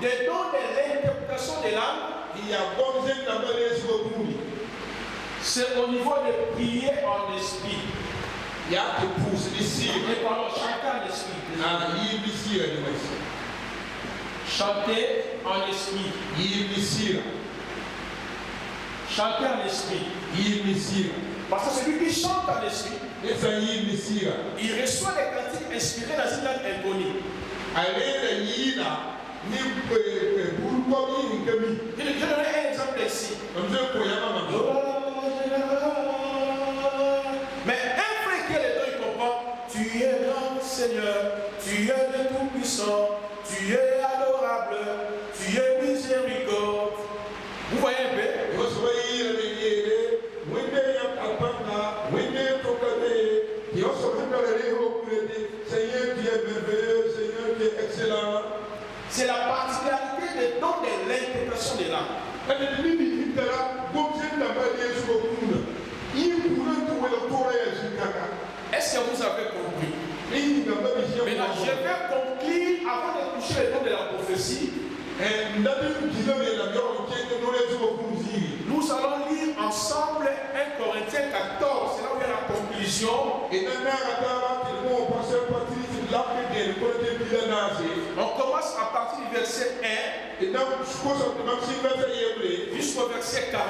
Des dons de l'interprétation des langues. C'est au niveau de prier en esprit. Et pardon, chanter en esprit. Chanter en esprit. Chanter en esprit. Parce que celui qui chante en esprit, il reçoit des cantiques inspirés dans une langue inconnue. Je donnerai un exemple ici. Mais un frère qui est le don, il comprend. Tu es grand Seigneur, tu es le tout-puissant, tu es adorable, tu es miséricorde. Vous voyez un peu? Seigneur, tu es merveilleux, Seigneur, tu es excellent. C'est la particularité des dons de l'interprétation des langues. Est-ce que vous avez compris? Maintenant, je vais conclure avant de toucher le don de la prophétie. Nous allons lire ensemble 1 Corinthiens 14. C'est là où il y a la conclusion. On commence à partir du verset 1 jusqu'au verset 40.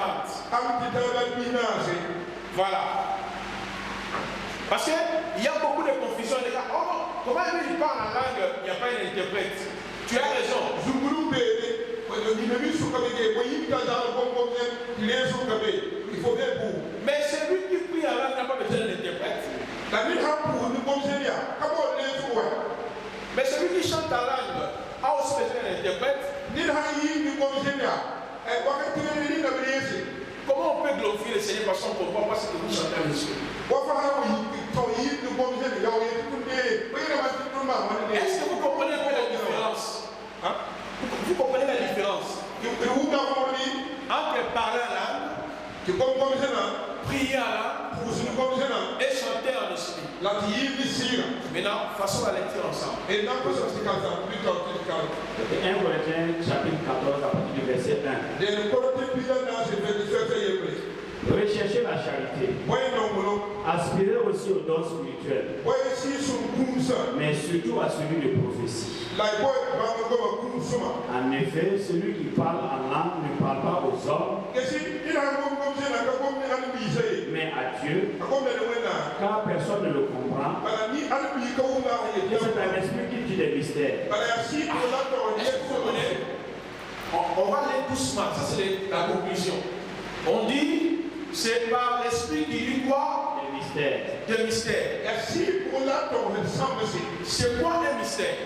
Voilà. Parce qu'il y a beaucoup de confusion. Les gars, oh, comment lui il parle en langue, il n'y a pas un interprète. Tu as raison. Mais celui qui prie en langue n'a pas besoin d'un interprète. Mais celui qui chante en langue a aussi besoin d'un interprète. Comment on peut glorifier le Seigneur parce qu'on ne comprend pas ce que vous chantez en esprit? Est-ce que vous comprenez un peu la différence? Hein? Vous comprenez la différence entre parler en langue, prier en langue et chanter en esprit? Maintenant, faisons la lecture ensemble. 1 Corinthiens chapitre 14 à partir du verset 1. Recherchez la charité. Aspirez aussi aux dons spirituels. Mais surtout à celui de prophétie. En effet, celui qui parle en langue ne parle pas aux hommes, mais à Dieu, car personne ne le comprend. C'est un esprit qui dit des mystères. On va aller doucement, ça c'est la conclusion. On dit, c'est par l'esprit qui dit quoi? Des mystères. C'est quoi un mystère?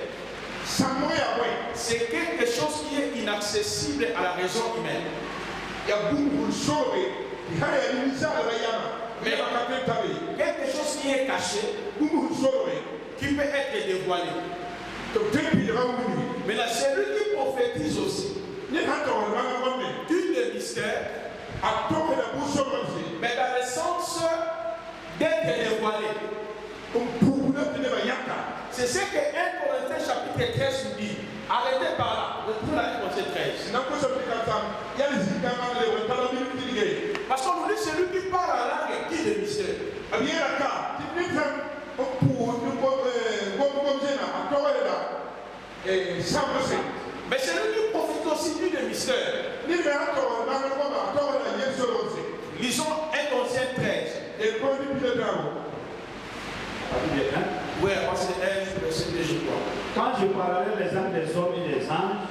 C'est quelque chose qui est inaccessible à la raison humaine. Mais quelque chose qui est caché, qui peut être dévoilé. Mais là, c'est lui qui prophétise aussi. Une des mystères, mais dans le sens d'être dévoilé. C'est ce que 1 Corinthiens chapitre 13 nous dit. Arrêtez par là. Retrouvez la Corinthiens 13. Parce qu'on nous dit celui qui parle en langue et qui est le mystère. Mais celui qui profite aussi du de mystère. Lisons 1 Corinthiens 13. Oui, parce que verset 2, je crois. Quand je parlerai les âmes des hommes et des anges,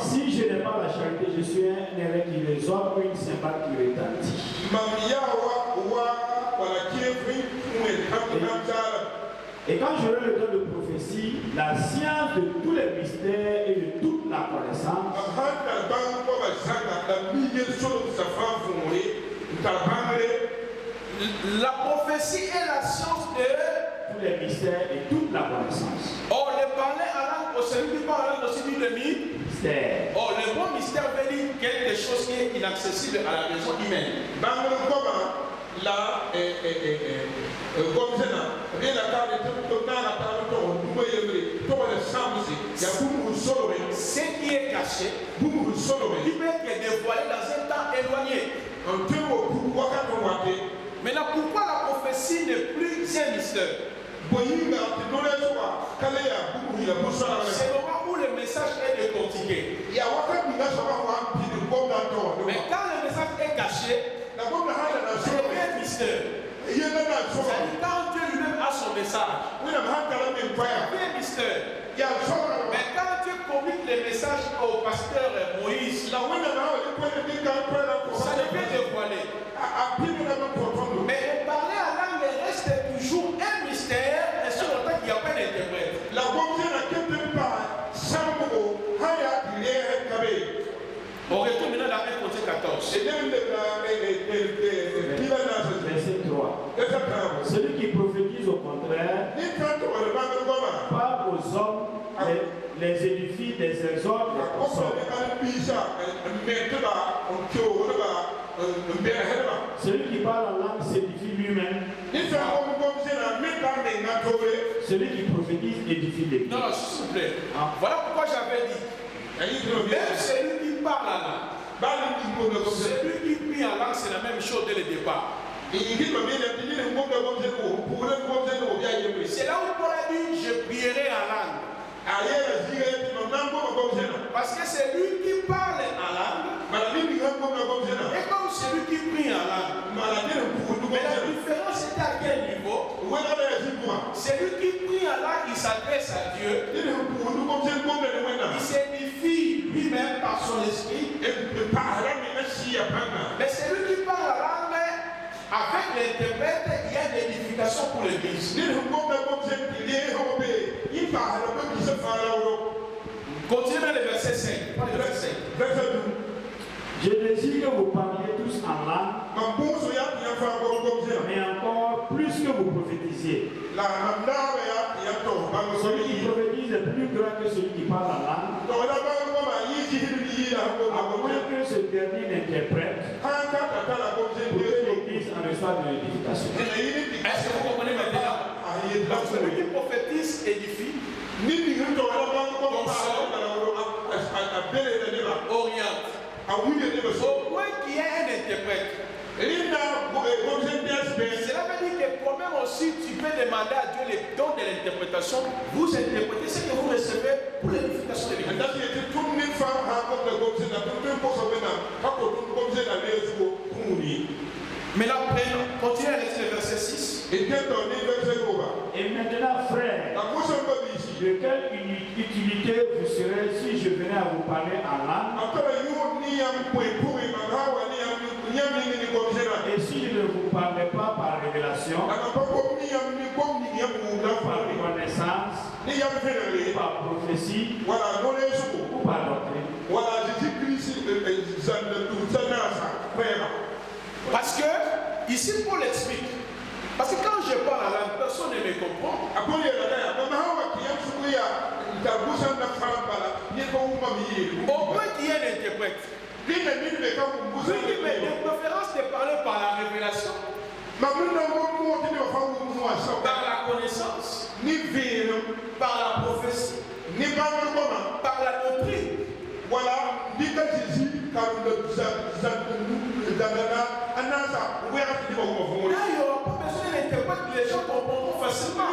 si je n'ai pas la charité, je suis un air qui résonne ou une cymbale qui retentit. Et quand j'aurai le don de prophétie, la science de tous les mystères et de toute la connaissance, la prophétie est la science de tous les mystères et toute la connaissance. Or, le parler en langue, celui qui parle en langue aussi dit le mystère. Or, le mot mystère veut dire quelque chose qui est inaccessible à la raison humaine. Ce qui est caché, qui peut être dévoilé dans un temps éloigné. Maintenant, pourquoi la prophétie n'est plus un mystère? C'est le moment où le message est décortiqué. Mais quand le message est caché, c'est un mystère. C'est-à-dire quand Dieu lui-même a son message, c'est un mystère. Mais quand Dieu communique les messages au pasteur Moïse, ça devient dévoilé. Mais parler en langue reste toujours un mystère, et sur le temps qu'il n'y a pas d'interprète. On retourne maintenant dans 1 Corinthiens 14. Verset 3. Celui qui prophétise au contraire parle aux hommes, les édifie, les exhorte, les console. Celui qui parle en langue s'édifie lui-même. Celui qui prophétise édifie l'église. Non, s'il vous plaît. Voilà pourquoi j'avais dit. Même celui qui parle en langue, celui qui prie en langue, c'est la même chose dès le départ. C'est là où Paul a dit, je prierai en langue. Parce que c'est lui qui parle en langue et comme celui qui prie en langue. Mais la différence est à quel niveau? Celui qui prie en langue, il s'adresse à Dieu. Il s'édifie lui-même par son esprit. Mais celui qui parle en langue, avec l'interprète, il y a une édification pour l'église. Continuez dans le verset 5. Je désire que vous parliez tous en langue, mais encore plus que vous prophétisiez. Celui qui prophétise est plus grand que celui qui parle en langue, à moins que ce dernier n'interprète, pour que l'Église en reçoive de l'édification. Est-ce que vous comprenez maintenant? Donc celui qui prophétise édifie, oriente, au point qu'il y ait un interprète. Cela veut dire que toi-même aussi tu peux demander à Dieu les dons de l'interprétation. Vous interprétez ce que vous recevez pour l'édification de l'église. Mais là, continuez à lire le verset 6. Et maintenant, frères, de quelle utilité vous serez si je venais à vous parler en langue? Et si je ne vous parlais pas par révélation, par connaissance, par prophétie, ou par doctrine? Parce que, ici Paul explique. Parce que quand je parle à langue, personne ne me comprend. Au point qu'il y ait un interprète. Oui, mais de préférence de parler par la révélation, par la connaissance, par la prophétie, par la doctrine. Voilà, là, il n'y aura pas besoin d'interprète, les gens comprendront facilement.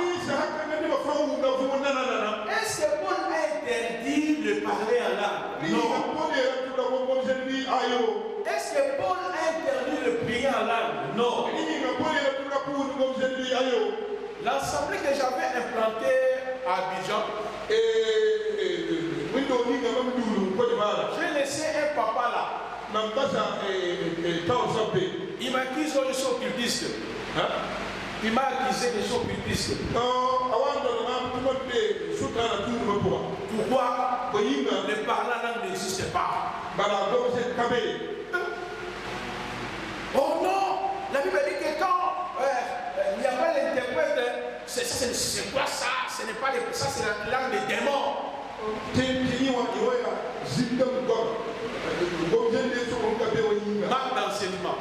Est-ce que Paul a interdit de parler en langue? Non. Est-ce que Paul a interdit de prier en langue? Non. L'assemblée que j'avais implantée à Abidjan, j'ai laissé un papa là. Il m'a accusé que je suis occultiste. Il m'a accusé que je suis occultiste. Pourquoi le parler en langue n'existe pas? Oh non! La Bible dit que quand il n'y a pas l'interprète, c'est quoi ça? Ce n'est pas ça, c'est la langue des démons. Manque d'enseignement.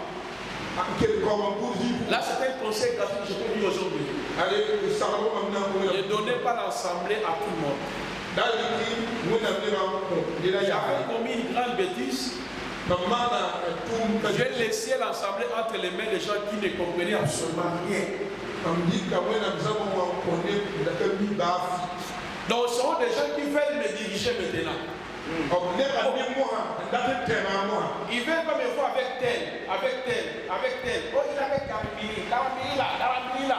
Là, c'est un conseil gratuit que je peux dire aujourd'hui. Ne donnez pas l'assemblée à tout le monde. J'avais commis une grande bêtise. J'ai laissé l'assemblée entre les mains des gens qui ne comprenaient absolument rien. Donc ce sont des gens qui veulent me diriger maintenant. Ils veulent pas me voir avec tel. Oh, il avait Karamiri là.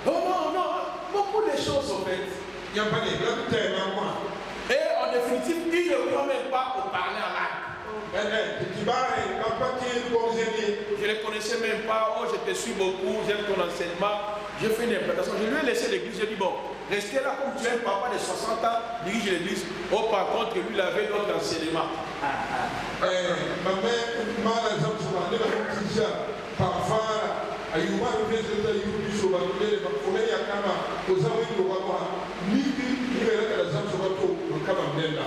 Non, beaucoup de choses en fait. Et en définitive, il ne croit même pas au parler en langue. Je ne les connaissais même pas. Oh, je te suis beaucoup, j'aime ton enseignement. Je fais une interprétation. Je lui ai laissé l'église. J'ai dit, bon, restez là comme tu es un papa de 60 ans, dirige l'église. Oh, par contre, lui, il avait d'autres enseignements.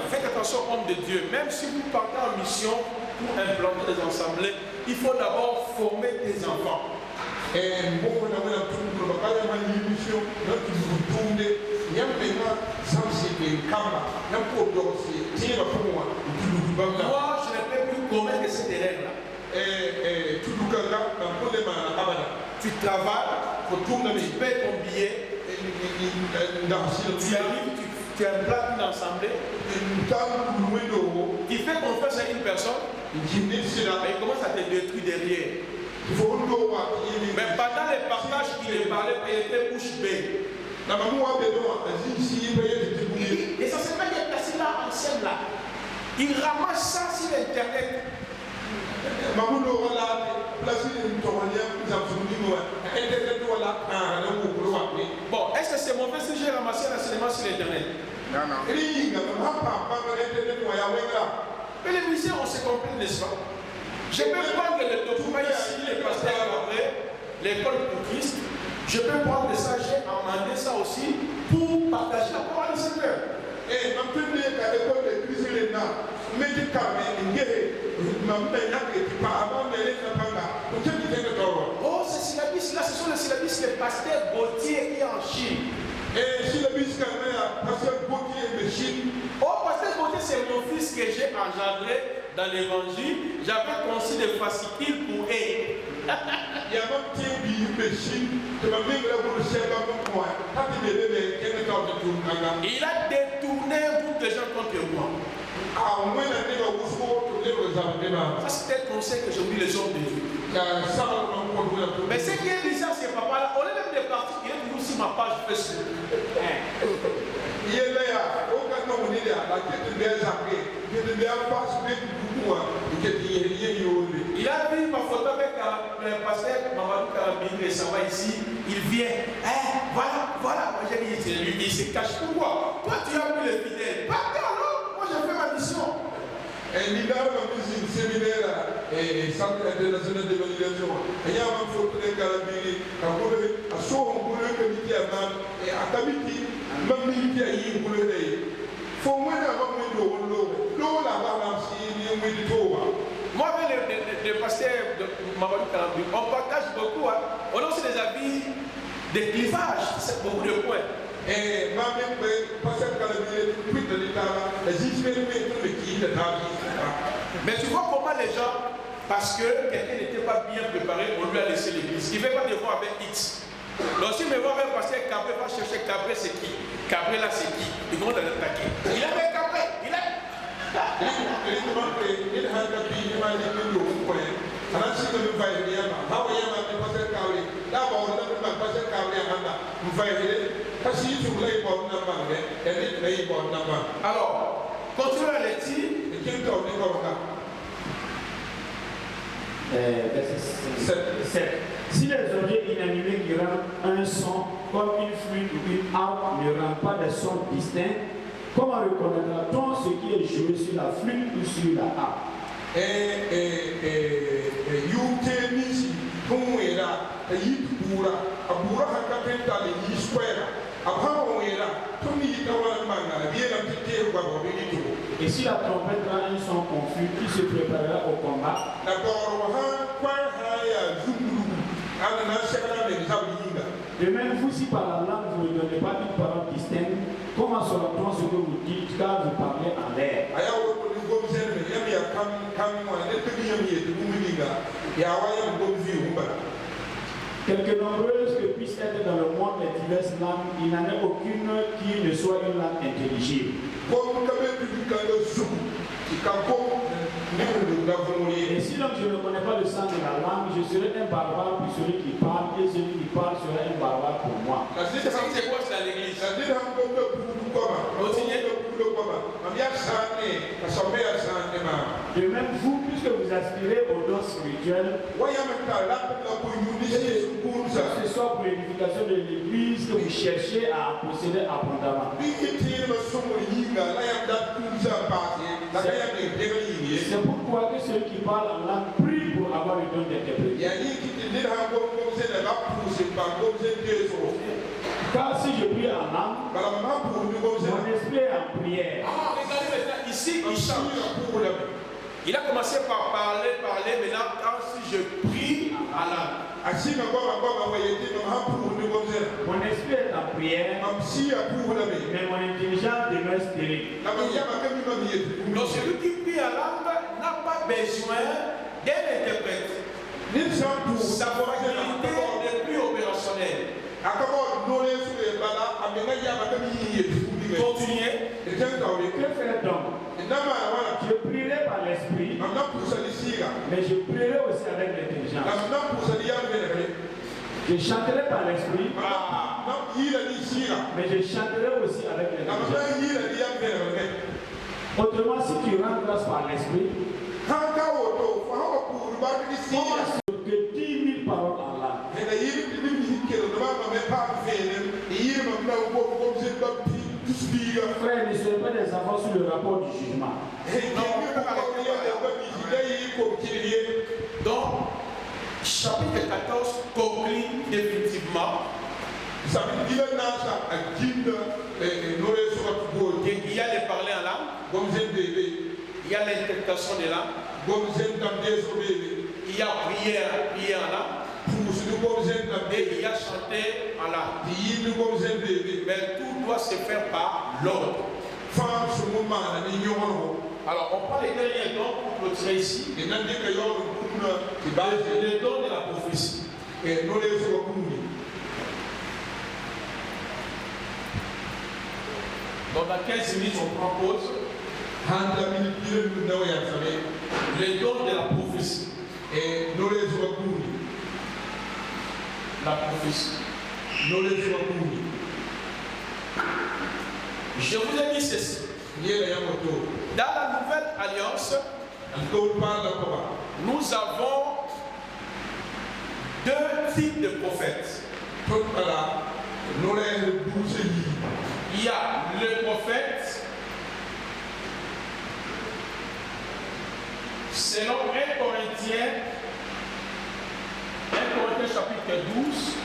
Faites attention, homme de Dieu. Même si vous partez en mission pour implanter des assemblées, il faut d'abord former des enfants. Moi, je ne peux plus commettre cette erreur-là. Tu travailles, tu payes ton billet, tu arrives, tu implantes une assemblée, tu fais confiance à une personne, et il commence à te détruire derrière. Mais pendant les partages, il parlait, il était bouche bée. Et ça se met des placés là, anciennes là. Il ramasse ça sur Internet. Bon, est-ce que c'est mauvais si j'ai ramassé l'enseignement sur Internet? Non. Mais les musiciens, on se comprend, n'est-ce pas? Je peux prendre le document ici, les pasteurs après, l'école pour Christ. Je peux prendre ça, j'ai amendé ça aussi pour partager la parole du Seigneur. Oh, ces syllabus-là, ce sont les syllabus des pasteurs Gauthier qui est en Chine. Oh, pasteur Gauthier, c'est mon fils que j'ai engendré dans l'évangile. J'avais conçu des fascicules pour eux. Il a détourné beaucoup de gens contre moi. Ça, c'était le conseil que j'ai eu les hommes de Dieu. Mais ce qui est bizarre, c'est papa-là, au lieu même de partir, il est toujours sur ma page Facebook. Il a vu ma photo avec le pasteur Mamadou Karabini récemment ici. Il vient. Voilà. Moi j'ai dit, c'est lui, il se cache. Pourquoi? Toi tu as vu le fidèle. Partez alors, moi j'ai fait ma mission. Et il a un séminaire et centre international d'évaluation. Et il y a une photo de Karabini. À Sohon, pour le comité à Mam et à Kabiti, même militaire, il y a faut moi d'avoir mis l'eau là-bas, moi, avec le pasteur de Mamadou Karambi, on partage beaucoup. On a aussi des avis de clivage, c'est beaucoup de points. Et ma mère, pasteur Karambi, plus de l'État, mais tu vois comment les gens, parce que quelqu'un n'était pas bien préparé, on lui a laissé l'église. Il ne veut pas te voir avec X. Donc si me voit avec pasteur Cabré, va chercher Cabré, c'est qui? Cabré là, c'est qui? Ils vont l'attaquer. Il avait Cabré, il a... Alors, continuons la lecture. Verset 7. Si les objets inanimés qui rendent un son comme une flûte ou une harpe ne rendent pas des sons distincts, comment reconnaîtra-t-on ce qui est joué sur la flûte ou sur la harpe? Et si la trompette rend un son confus, qui se préparera au combat? De même, vous, si par la langue vous ne donnez pas une parole distincte, comment saura-t-on ce que vous dites car vous parlez en l'air? Quelque nombreuses que puissent être dans le monde les diverses langues, il n'en est aucune qui ne soit une langue intelligible. Et si donc je ne connais pas le sens de la langue, je serai un barbare pour celui qui parle, et celui qui parle sera un barbare pour moi. C'est quoi dans l'église? De même, vous, puisque vous aspirez au don spirituel, que ce soit pour l'édification de l'église que vous cherchez à posséder abondamment. C'est pourquoi que celui qui parle en langue prie pour avoir le don d'interpréter. Car si je prie en langue, mon esprit est en prière. Regardez maintenant, ici, il change. Il a commencé par parler, maintenant, quand si je prie en langue. Mon esprit est en prière, mais mon intelligence demeure stérile. Donc celui qui prie en langue n'a pas besoin d'un interprète. Sa faculté n'est plus opérationnelle. Continuez. Que faire donc? Je prierai par l'esprit, mais je prierai aussi avec l'intelligence. Je chanterai par l'esprit, mais je chanterai aussi avec l'intelligence. Autrement, si tu rends grâce par l'esprit, que 10 000 paroles en langue. Frère, ne soyez pas des enfants sur le rapport du jugement. Donc, chapitre 14 conclut définitivement. Il y a les parler en langue, il y a l'interprétation des langues, il y a prière en langue, et il y a chanter en langue. Mais tout doit se faire par l'ordre. Alors, on parle des derniers dons pour clôturer ici. Le don de la prophétie. Donc, dans 15 minutes, on prend pause. Le don de la prophétie. La prophétie. Je vous ai dit ceci. Dans la nouvelle alliance, nous avons deux types de prophètes. Il y a le prophète selon 1 Corinthiens chapitre 12.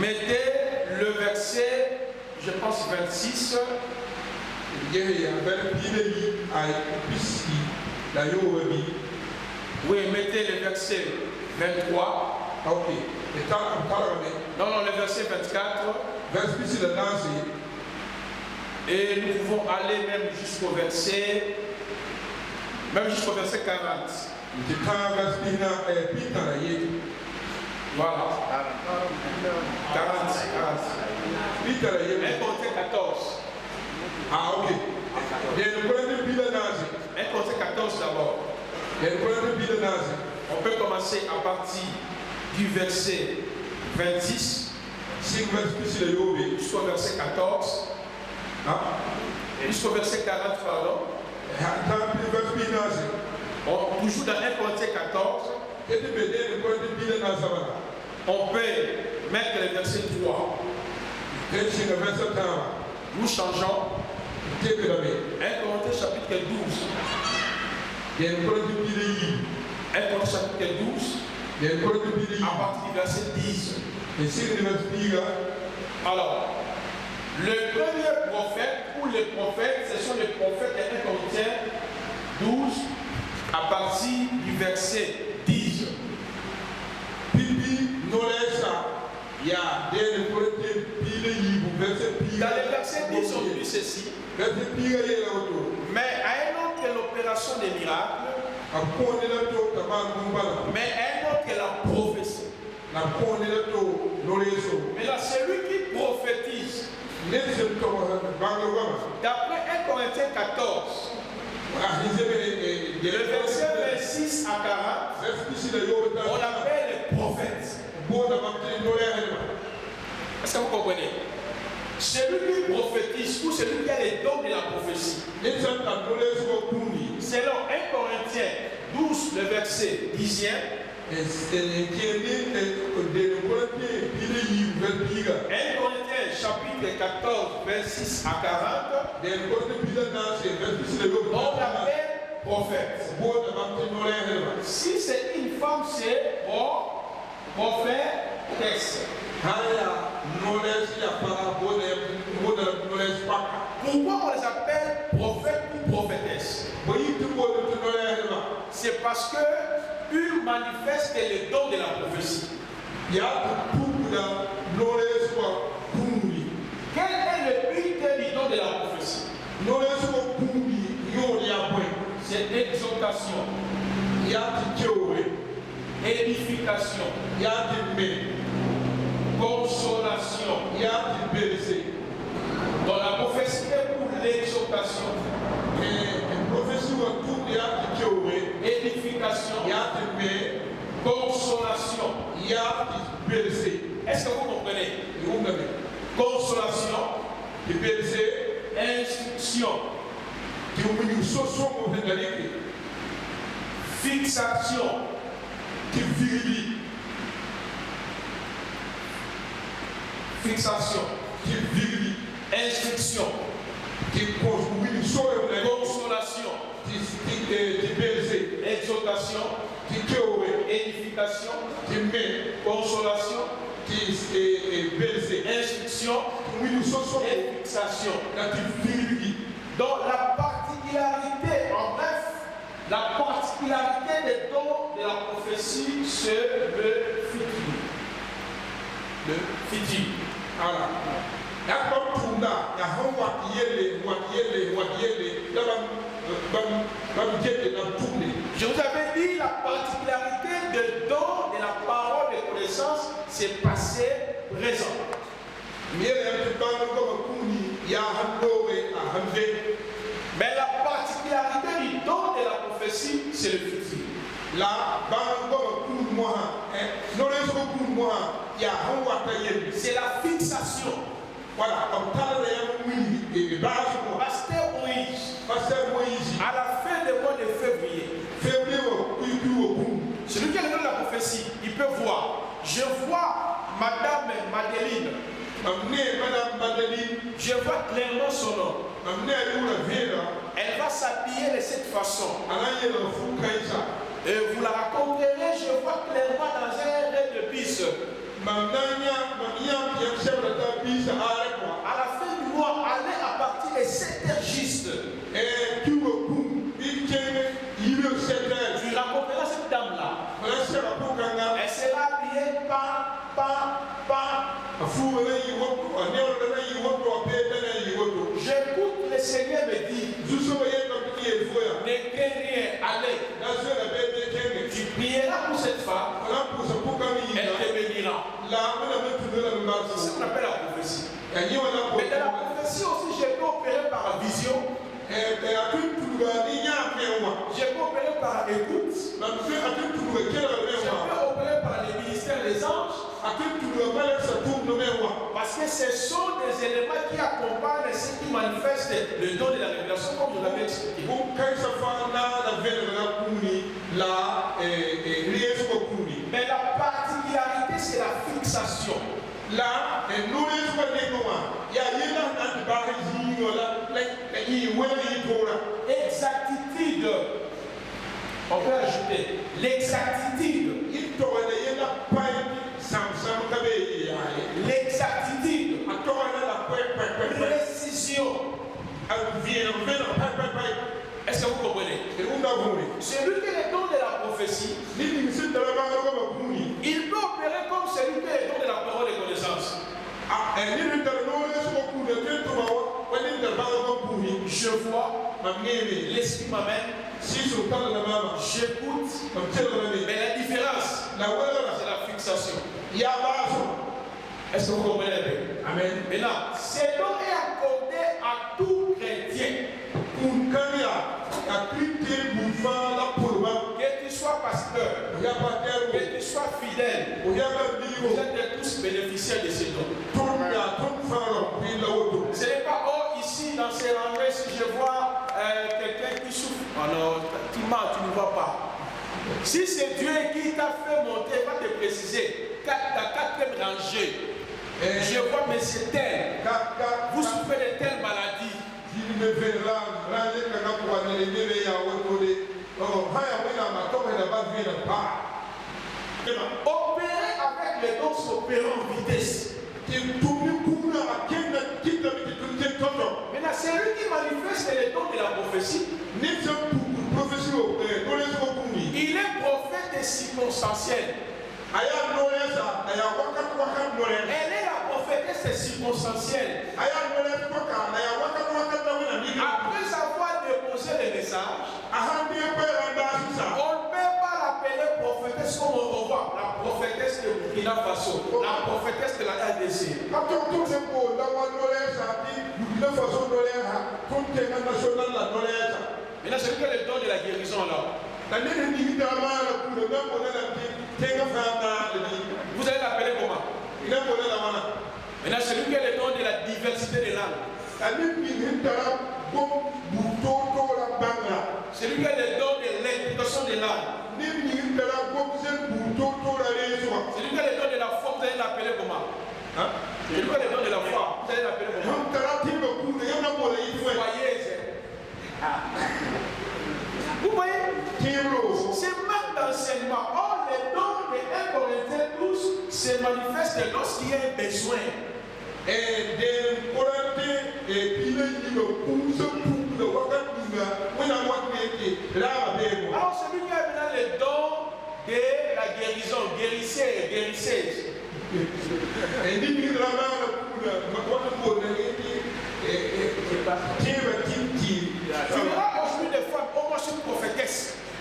Mettez le verset, je pense 26. Oui, mettez le verset 23. Non, le verset 24. Et nous pouvons aller même jusqu'au verset 40. Voilà. 40. 1 Corinthiens 14. Ah, ok. 1 Corinthiens 14 d'abord. On peut commencer à partir du verset 26 jusqu'au verset 14. Jusqu'au verset 40, pardon. Toujours dans 1 Corinthiens 14. On peut mettre le verset 3. Nous changeons. 1 Corinthiens chapitre 12. 1 Corinthiens chapitre 12. À partir du verset 10. Alors, le premier prophète ou les prophètes, ce sont les prophètes de 1 Corinthiens 12 à partir du verset 10. Dans le verset 10, on dit ceci. Mais à un autre que l'opération des miracles, mais à un autre que la prophétie. Mais là, celui qui prophétise, d'après 1 Corinthiens 14, le verset 26 à 40, on l'appelle les prophètes. Est-ce que vous comprenez? Celui qui prophétise ou celui qui a les dons de la prophétie. Selon 1 Corinthiens 12, le verset 10e, 1 Corinthiens chapitre 14, 26 à 40, on l'appelle prophète. Si c'est une femme, c'est prophétesse. Pourquoi on les appelle prophètes ou prophétesses? C'est parce qu'ils manifestent les dons de la prophétie. Quel est le but du don de la prophétie? C'est l'exhortation, édification, consolation. Dans la prophétie est pour l'exhortation, édification, consolation. Est-ce que vous comprenez? Consolation, instruction, fixation, fixation, instruction, consolation, exhortation, édification, consolation, instruction et fixation. Donc la particularité, en bref, la particularité des dons de la prophétie, c'est le futur. Le futur. Voilà. Je vous avais dit la particularité de don de la parole de connaissance, c'est passé, présent. Mais la particularité du don de la prophétie, c'est le futur. C'est la fixation. Voilà. Pasteur Moïse, à la fin du mois de février, celui qui a le don de la prophétie, il peut voir. Je vois Madame Madeleine. Je vois clairement son nom. Elle va s'habiller de cette façon. Et vous la raconterez, je vois clairement dans un rêve de bise. À la fin du mois, allez à partir de 7 heures juste. Tu raconteras cette dame-là. Elle sera habillée J'écoute le Seigneur me dire, ne crains rien, allez. Tu prieras pour cette femme, elle te bénira. C'est ce qu'on appelle la prophétie. Mais dans la prophétie aussi, je peux opérer par la vision. Je peux opérer par écoute. Je peux opérer par les ministères des anges. Parce que ce sont des éléments qui accompagnent ce qui manifeste le don de la révélation, comme je l'avais expliqué. Mais la particularité, c'est la fixation. Exactitude. On peut ajouter l'exactitude. l'exactitude, précision. Est-ce que vous comprenez? Celui qui est le don de la prophétie, il peut opérer comme celui qui est le don de la parole de connaissance. Je vois, l'esprit m'amène, j'écoute, mais la différence, c'est la fixation. Est-ce que vous comprenez? Amen. Maintenant, ce don est accordé à tout chrétien. Que tu sois pasteur, que tu sois fidèle, vous êtes tous bénéficiaires de ce don. Ce n'est pas, oh, ici dans ces rangées, si je vois quelqu'un qui souffre, alors tu mens, tu ne vois pas. Si c'est Dieu qui t'a fait monter, il va te préciser, ta quatrième rangée, je vois, mais c'est tel, vous souffrez de telle maladie. Opérer avec les dons s'opérer en vitesse. Maintenant, c'est lui qui manifeste les dons de la prophétie. Il est prophète et circonstanciel. Elle est la prophétesse circonstancielle. Après avoir déposé les messages, on ne peut pas l'appeler prophétesse comme on voit la prophétesse de Burkina Faso, la prophétesse de la RDC. Maintenant, c'est que le don de la guérison là. Vous allez l'appeler comment? Maintenant, c'est lui qui a le don de la diversité des langues. C'est lui qui a le don de l'interprétation des langues. C'est lui qui a le don de la foi. Vous allez l'appeler comment? C'est lui qui a le don de la foi. Vous allez l'appeler comment? Vous voyez? C'est manque d'enseignement. Or, les dons de 1 Corinthiens 12 se manifestent lorsqu'il y a un besoin. Alors, celui qui a maintenant le don de la guérison, guérisseuse. Tu verras aujourd'hui des femmes, oh moi je suis prophétesse.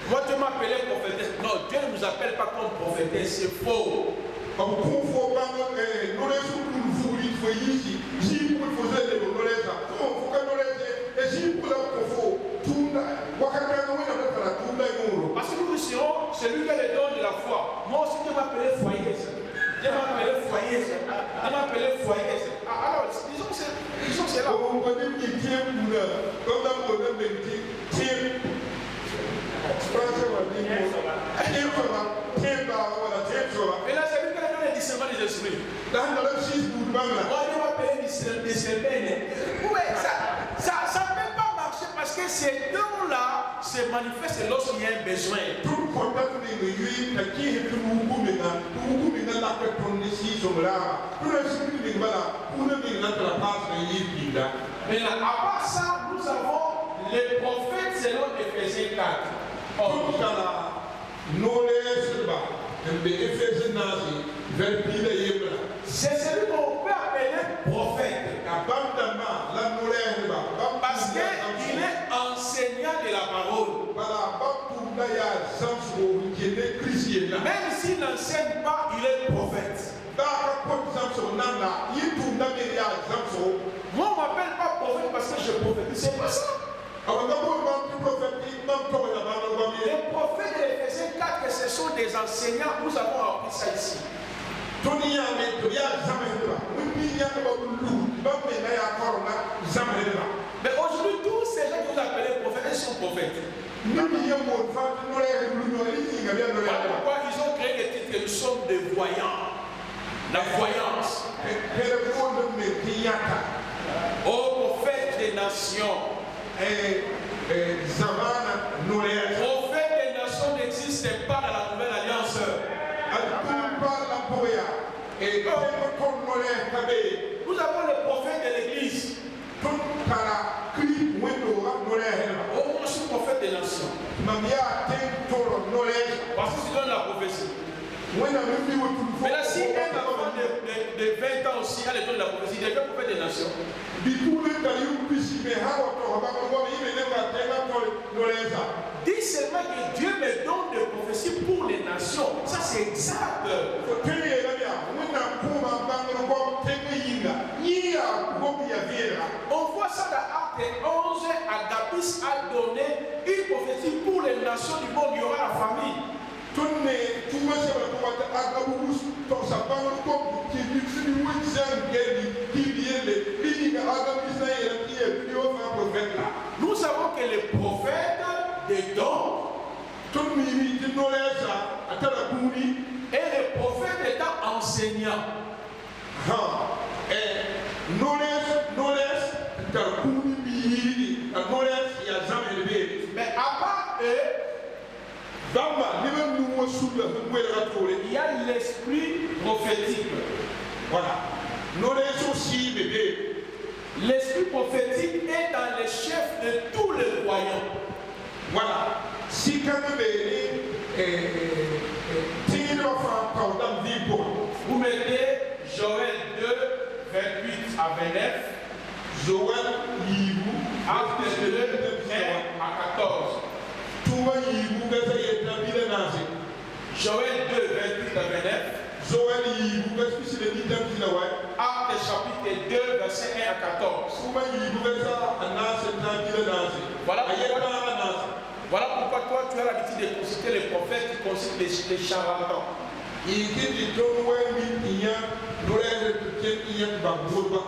Moi tu m'appelais prophétesse. Non, Dieu ne nous appelle pas comme prophétesse, c'est faux. Parce que nous serons celui qui a le don de la foi. Moi aussi Dieu m'appelait foyeuse. Dieu m'appelait foyeuse. Dieu m'appelait foyeuse. Alors, disons que c'est là. Et là, c'est lui qui a donné le discernement des esprits. Moi, Dieu m'appelait discernement. Oui, ça ne peut pas marcher parce que ces dons-là se manifestent lorsqu'il y a un besoin. Mais là, à part ça, nous avons les prophètes selon Éphésiens 4. C'est celui qu'on peut appeler prophète. Parce qu'il est enseignant de la parole. Même s'il n'enseigne pas, il est prophète. Moi, on ne m'appelle pas prophète parce que je prophétise. C'est pas ça. Les prophètes de l'Éphésiens 4, ce sont des enseignants. Nous avons appris ça ici. Mais aujourd'hui, tous ces gens que vous appelez prophètes, ils sont prophètes. Pourquoi ils ont créé des titres que nous sommes des voyants? La voyance. Ô prophète des nations. Prophète des nations n'existe pas dans la nouvelle alliance. Nous avons le prophète de l'église. Oh, moi je suis prophète des nations. Parce que c'est dans la prophétie. Mais là, si un enfant de 20 ans aussi a le don de la prophétie, il devient prophète des nations. Dis seulement que Dieu me donne des prophéties pour les nations. Ça, c'est exact. On voit ça dans Acte 11. Agabus a donné une prophétie pour les nations du monde. Il y aura la famille. Nous savons que les prophètes des dons et les prophètes étant enseignants. Mais à part eux, il y a l'esprit prophétique. Voilà. L'esprit prophétique est dans les chefs de tous les croyants. Voilà. Si vous mettez Joël 2, 28 à 29. Joël, Acte 2, 1 à 14. Joël 2, 28 à 29. Acte chapitre 2, verset 1 à 14. Voilà pourquoi toi tu as l'habitude de consulter les prophètes qui consultent les charlatans.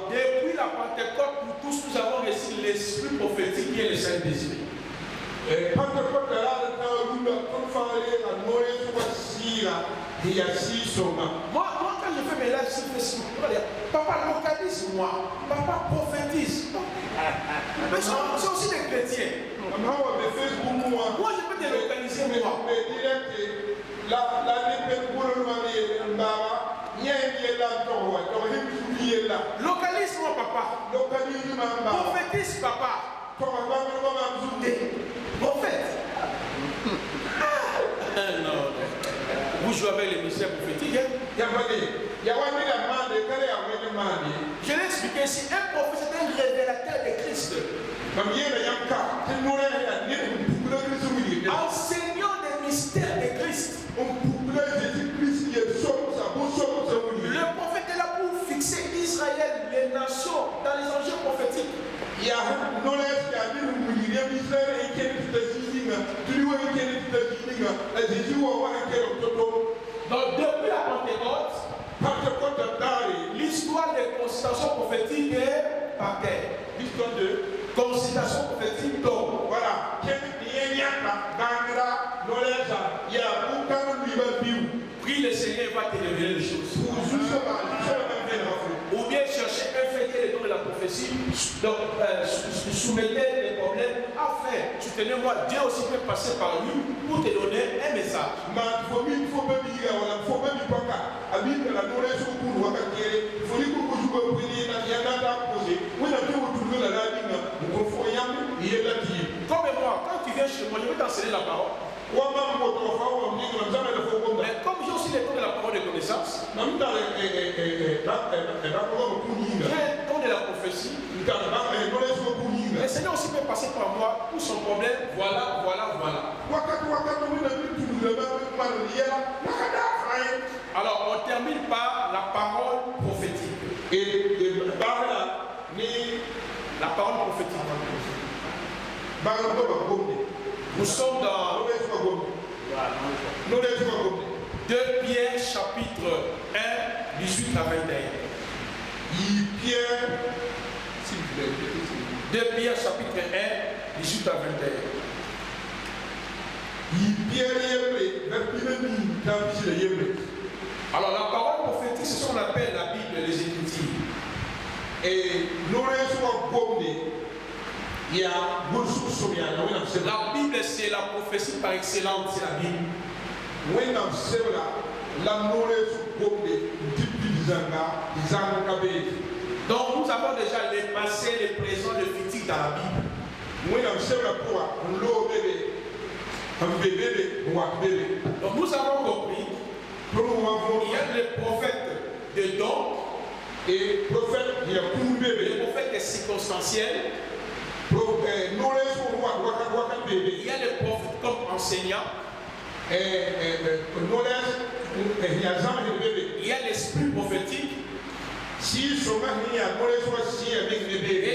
Depuis la Pentecôte, nous tous nous avons reçu l'esprit prophétique qui est le Saint-Esprit. Moi, quand je fais mes lives sur Facebook, papa localise-moi, papa prophétise. Mais c'est aussi des chrétiens. Moi, je peux te localiser, moi. Localise-moi, papa. Prophétise, papa. Prophète. Non. Vous jouez avec les mystères prophétiques. Je l'ai expliqué ici. Un prophète, c'est un révélateur de Christ. Enseignant des mystères de Christ. Le prophète est là pour fixer Israël, les nations, dans les enjeux prophétiques. Donc depuis la Pentecôte, l'histoire des consultations prophétiques est par terre. L'histoire de consultation prophétique tombe. Voilà. Prie le Seigneur va te révéler les choses. Ou bien chercher un fait qui est le don de la prophétie. Donc soumettez les problèmes. Enfin, soutenez-moi. Dieu aussi peut passer par lui pour te donner un message. Comme moi, quand tu viens chez moi, je vais t'enseigner la parole. Mais comme j'ai aussi les dons de la parole de connaissance, j'ai un don de la prophétie. Le Seigneur aussi peut passer par moi pour son problème. Voilà. Alors on termine par la parole prophétique. La parole prophétique. Nous sommes dans 2 Pierre chapitre 1, 18 à 21. 2 Pierre chapitre 1, 18 à 21. Alors la parole prophétique, c'est ce qu'on appelle la Bible, les Écritures. Et la Bible, c'est la prophétie par excellence, c'est la Bible. Donc nous avons déjà le passé, le présent, le futur dans la Bible. Donc nous avons compris qu'il y a les prophètes de don et les prophètes circonstanciels. Il y a les prophètes comme enseignants. Il y a l'esprit prophétique. Et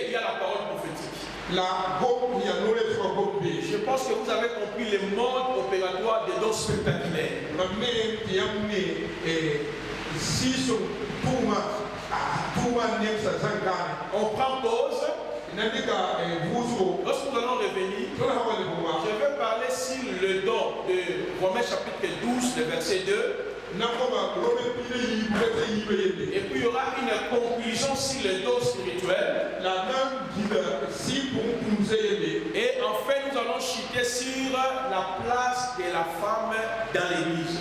il y a la parole prophétique. Je pense que vous avez compris le mode opératoire des dons spectaculaires. On prend pause. Lorsque nous allons revenir, je vais parler sur le don de Romains chapitre 12, le verset 2. Et puis il y aura une conclusion sur le don spirituel. Et enfin nous allons chuter sur la place de la femme dans l'église.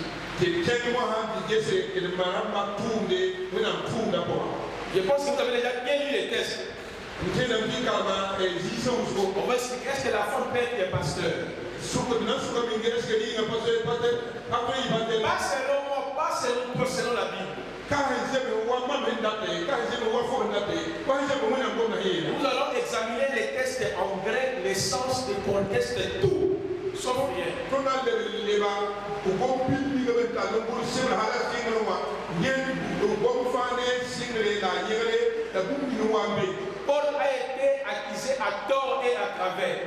Je pense que vous avez déjà bien lu les textes. On va expliquer, est-ce que la femme peut être pasteur? Pas selon la Bible. Nous allons examiner les textes en grec, les sens, les contextes, tout, sauf rien. Paul a été accusé à tort et à travers.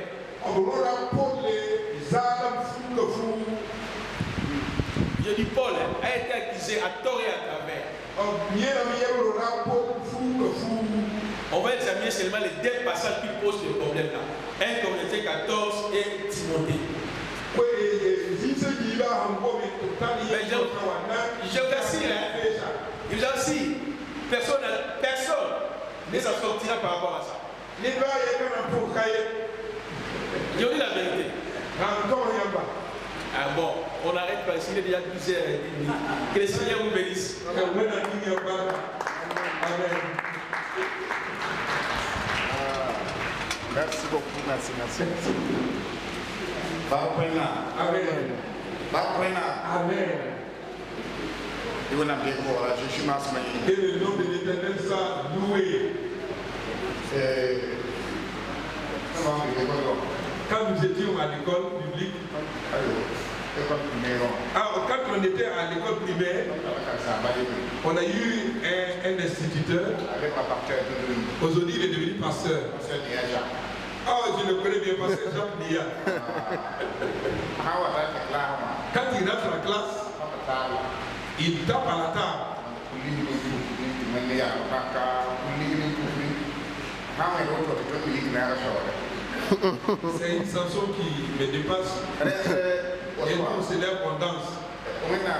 Je dis Paul a été accusé à tort et à travers. On va examiner seulement les deux passages qui posent le problème là. 1 Corinthiens 14 et Timothée. Je vous assure, personne ne s'en sortira par rapport à ça. Je vous dis la vérité. Ah bon, on arrête pas ici, il est déjà 12h30. Que le Seigneur vous bénisse. Amen. Merci beaucoup, merci. Amen. Amen. Et le nom de l'Éternel soit loué. Quand nous étions à l'école publique, quand on était à l'école primaire, on a eu un instituteur. Aujourd'hui, il est devenu pasteur. Ah, je le connais bien, pasteur Jacques Nia. Quand il rentre la classe, il tape à la table. C'est une chanson qui me dépasse. Et nous, c'est l'air qu'on danse. Voilà.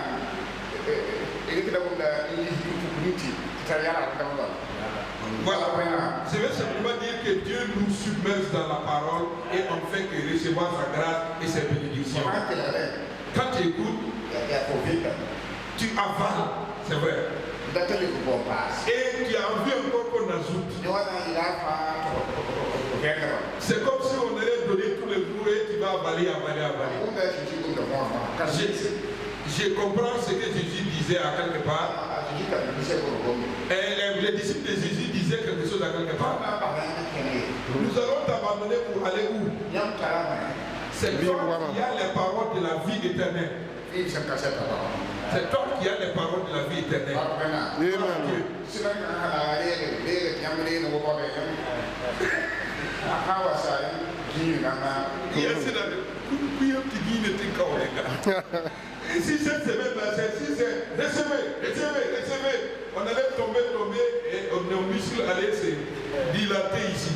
Je vais simplement dire que Dieu nous submerge dans la parole et on fait que recevoir sa grâce et ses bénédictions. Quand tu écoutes, tu avales, c'est vrai. Et tu as envie encore qu'on ajoute. C'est comme si on allait donner tous les jours et tu vas avaler. Je comprends ce que Jésus disait à quelque part. Et les disciples de Jésus disaient quelque chose à quelque part. Nous allons t'abandonner pour aller où? C'est toi qui as les paroles de la vie éternelle. C'est toi qui as les paroles de la vie éternelle. Et si cette semaine, recevez, on allait tomber et nos muscles allaient se dilater ici.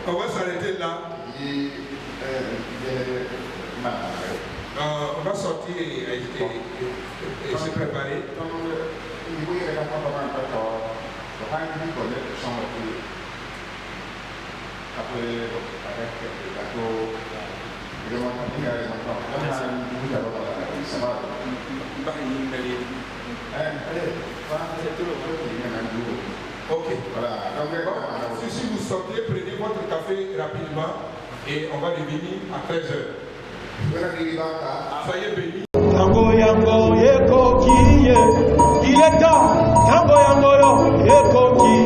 On va s'arrêter là. On va sortir et se préparer. Ok. Voilà. Si vous sortez, prenez votre café rapidement et on va revenir à 13h. Soyez bénis. Tango yango yeko kiye, il est temps. Tango yango yo yeko kiye.